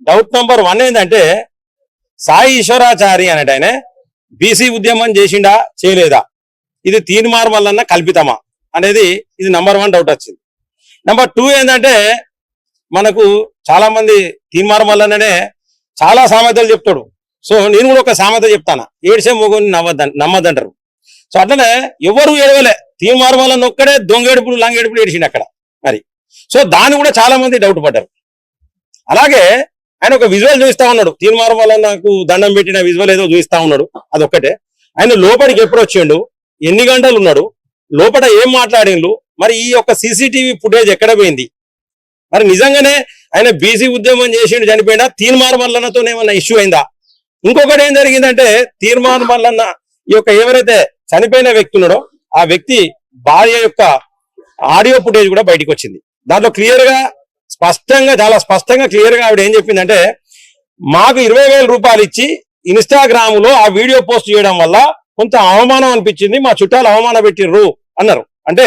Doubt number 1 ఏంటంటే సాయి ఈశ్వరాచారి అనేట ఆయన BC ఉద్యమం చేసిండా చేయలేదా, ఇది తీన్మార్ మల్లన్న కల్పితమా అనేది ఇది నంబర్ 1 డౌట్ వచ్చింది. నంబర్ 2 ఏంటంటే మనకు చాలా మంది తీన్మార్ మల్లన్ననే చాలా సామెతలు చెప్తాడు. సో నేను కూడా ఒక సామెత చెప్తాను, ఏడ్చే మొగుని నమ్మద్దంటారు. సో అట్లనే ఎవరు ఏడవలే, తీన్మార్ మల్లన్న ఒక్కడే దొంగేడుపులు లంగేడుపులు ఏడిచిండు అక్కడ మరి. సో దాన్ని కూడా చాలా మంది డౌట్ పడ్డారు. అలాగే ఆయన ఒక విజువల్ చూపిస్తా ఉన్నాడు, తీన్మార్ మల్లన్నకు దండం పెట్టిన విజువల్ ఏదో చూపిస్తా ఉన్నాడు. అదొక్కటే. ఆయన లోపలికి ఎప్పుడు వచ్చిండు, ఎన్ని గంటలు ఉన్నాడు, లోపల ఏం మాట్లాడిండు, మరి ఈ యొక్క సీసీటీవీ ఫుటేజ్ ఎక్కడ పోయింది, మరి నిజంగానే ఆయన బీసీ ఉద్యమం చేసిండు చనిపోయినా, తీన్మార్ మల్లన్నతో ఏమన్నా ఇష్యూ అయిందా? ఇంకొకటి ఏం జరిగిందంటే తీన్మార్ మల్లన్న ఈ యొక్క ఎవరైతే చనిపోయిన వ్యక్తి ఉన్నాడో ఆ వ్యక్తి భార్య యొక్క ఆడియో ఫుటేజ్ కూడా బయటకు వచ్చింది. దాంట్లో క్లియర్ గా స్పష్టంగా, చాలా స్పష్టంగా క్లియర్ గా ఆవిడ ఏం చెప్పిందంటే, మాకు 20,000 రూపాయలు ఇచ్చి ఇన్స్టాగ్రామ్ లో ఆ వీడియో పోస్ట్ చేయడం వల్ల కొంత అవమానం అనిపించింది, మా చుట్టాలు అవమానం పెట్టిర్రు అన్నారు. అంటే